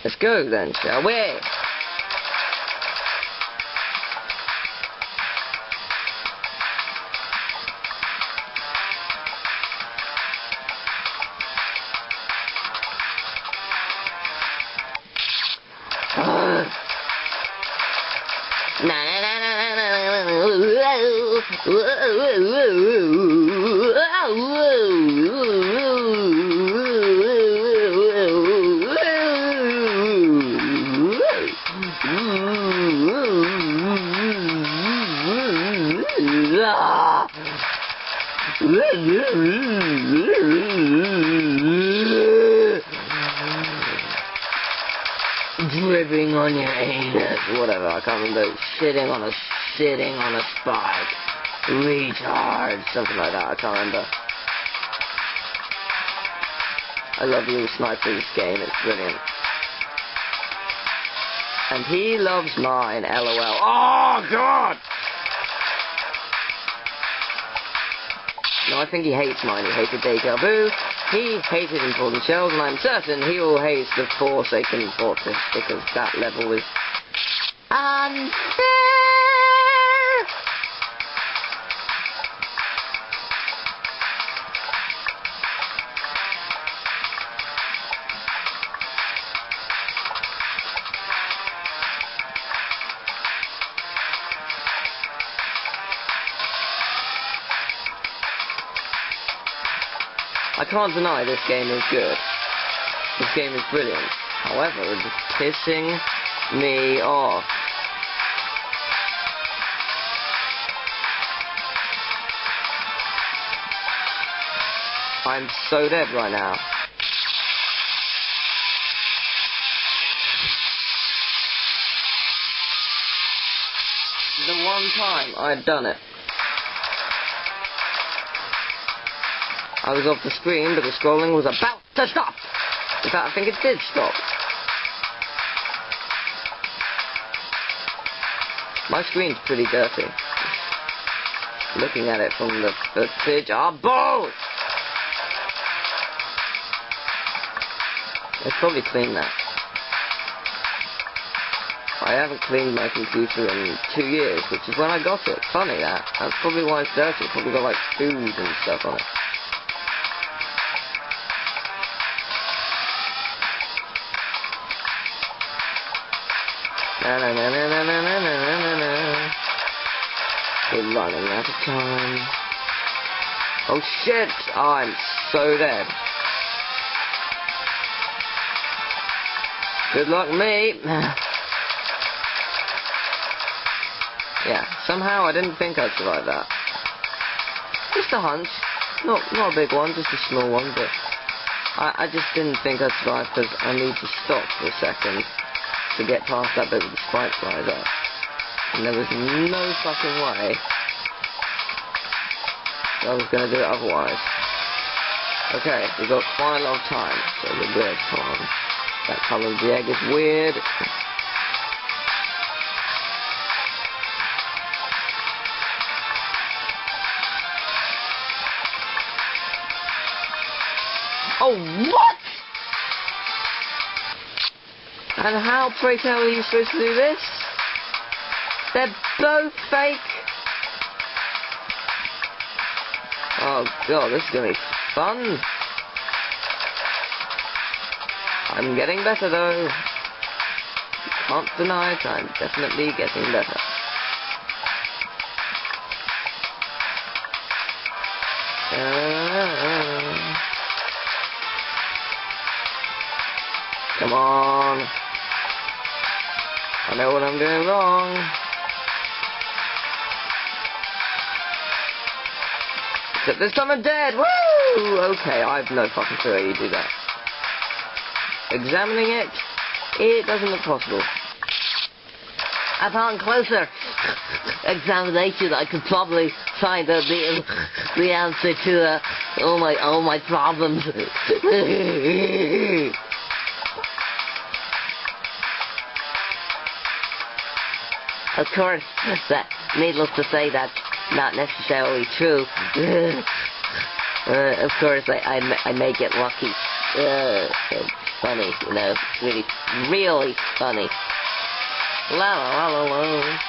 Let's go then, shall we? Dripping on your anus, whatever, I can't remember. Shitting on a spike. Retard, something like that, I can't remember. I love you, Sniper, this game, it's brilliant. And he loves mine, LOL. Oh, God! No, I think he hates mine. He hated Deja Vu. He hated Important Shells, and I'm certain he will hate the Forsaken Fortress, because that level is unfair. I can't deny this game is good. This game is brilliant. However, it's pissing me off. I'm so dead right now. The one time I'd done it. I was off the screen, but the scrolling was about to stop. In fact, I think it did stop. My screen's pretty dirty. Looking at it from the footage. Oh, balls! Let's probably clean that. I haven't cleaned my computer in 2 years, which is when I got it. Funny that. That's probably why it's dirty. It's probably got like food and stuff on it. We're running out of time. Oh shit! Oh, I'm so dead. Good luck me. Yeah, somehow I didn't think I'd survive that. Just a hunch. Not a big one, just a small one, but I just didn't think I'd survive because I need to stop for a second to get past that bit with the spike flies up. And there was no fucking way I was going to do it otherwise. Okay, we've got quite a lot of time, so we're good. Come on. That colour of the egg is weird. Oh, what? And how, pray tell, are you supposed to do this? They're both fake. Oh god, this is gonna be fun. I'm getting better though. Can't deny it, I'm definitely getting better. Come on. I know what I'm doing wrong. Except this time I'm dead. Woo! Okay, I have no fucking clue how you do that. Examining it, it doesn't look possible. Upon closer examination, I could probably find the answer to all my problems. Of course, that needless to say, that's not necessarily true. Of course, I may get lucky funny, you know. It's really, really funny. La la la la la.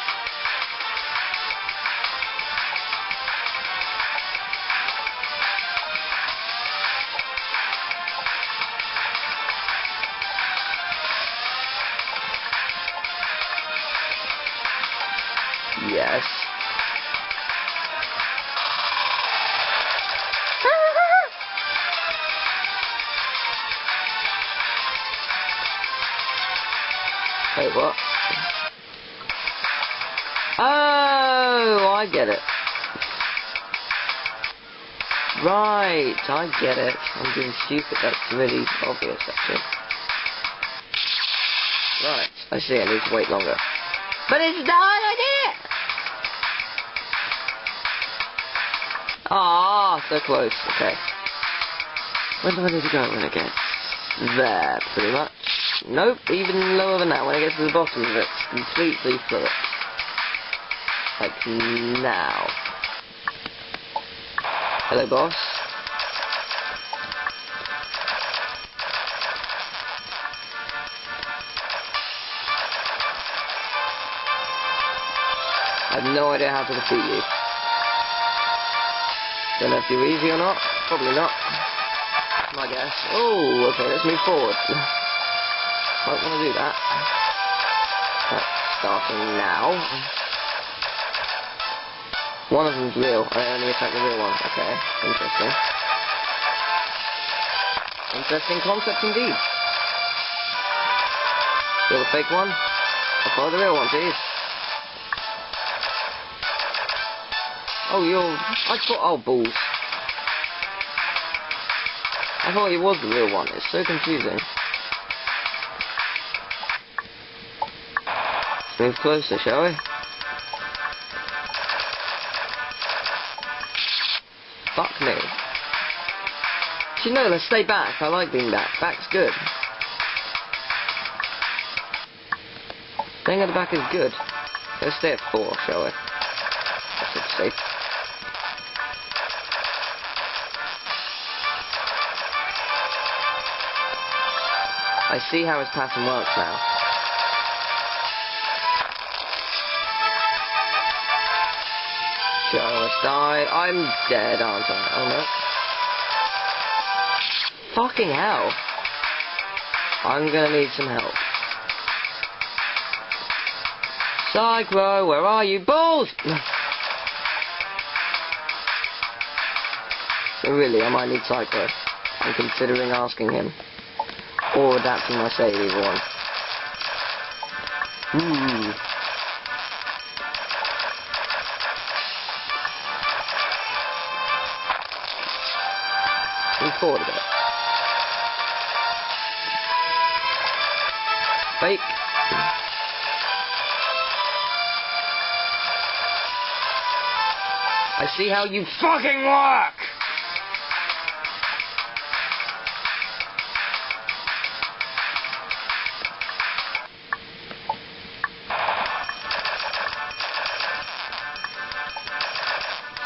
Yes. Wait, what? Oh, I get it. Right, I get it. I'm being stupid. That's really obvious, actually. Right, I see. I need to wait longer. But it's done! I did it! Ah, so close. Okay. Where do I need to go when it gets there, pretty much? Nope, even lower than that. When it gets to the bottom of it, it's completely flipped. Like now. Hello, boss. I have no idea how to defeat you. Don't know if you're easy or not. Probably not. My guess. Oh, okay, let's move forward. Might want to do that. Right, starting now. One of them's real. I only attack the real one. Okay, interesting. Interesting concept indeed. Kill the fake one. I'll follow the real one, please. Oh, I thought... Oh, balls. I thought it was the real one. It's so confusing. Let's move closer, shall we? Fuck me. Actually, no, let's stay back. I like being back. Back's good. Staying at the back is good. Let's stay at 4, shall we? That's safe. I see how his pattern works now. Just died. I'm dead, aren't I? Oh no. Fucking hell. I'm gonna need some help. Psycho, where are you? Balls! So really, I might need Psycho. I'm considering asking him. Or adapting my save, either one. Move forward a bit. Fake. I see how you fucking work!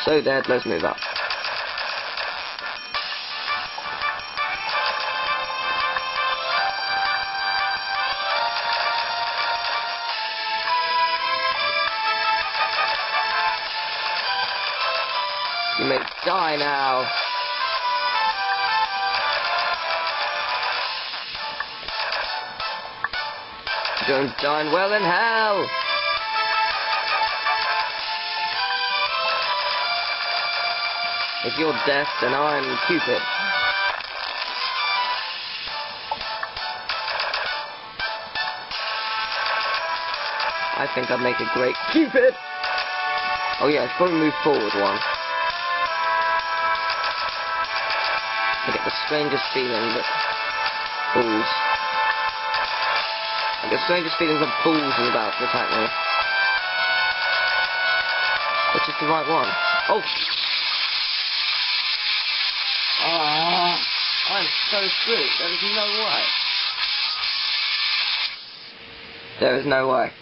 So dead, let's move up. You may die now. Don't die in well in hell. If you're deaf, then I'm Cupid. I think I'd make a great Cupid. Oh yeah, it's probably move forward one. I get the strangest feeling that balls. I get the strangest feelings of balls is about to attack me. Which is the right one? Oh! Ah, I'm so screwed. There is no way. There is no way.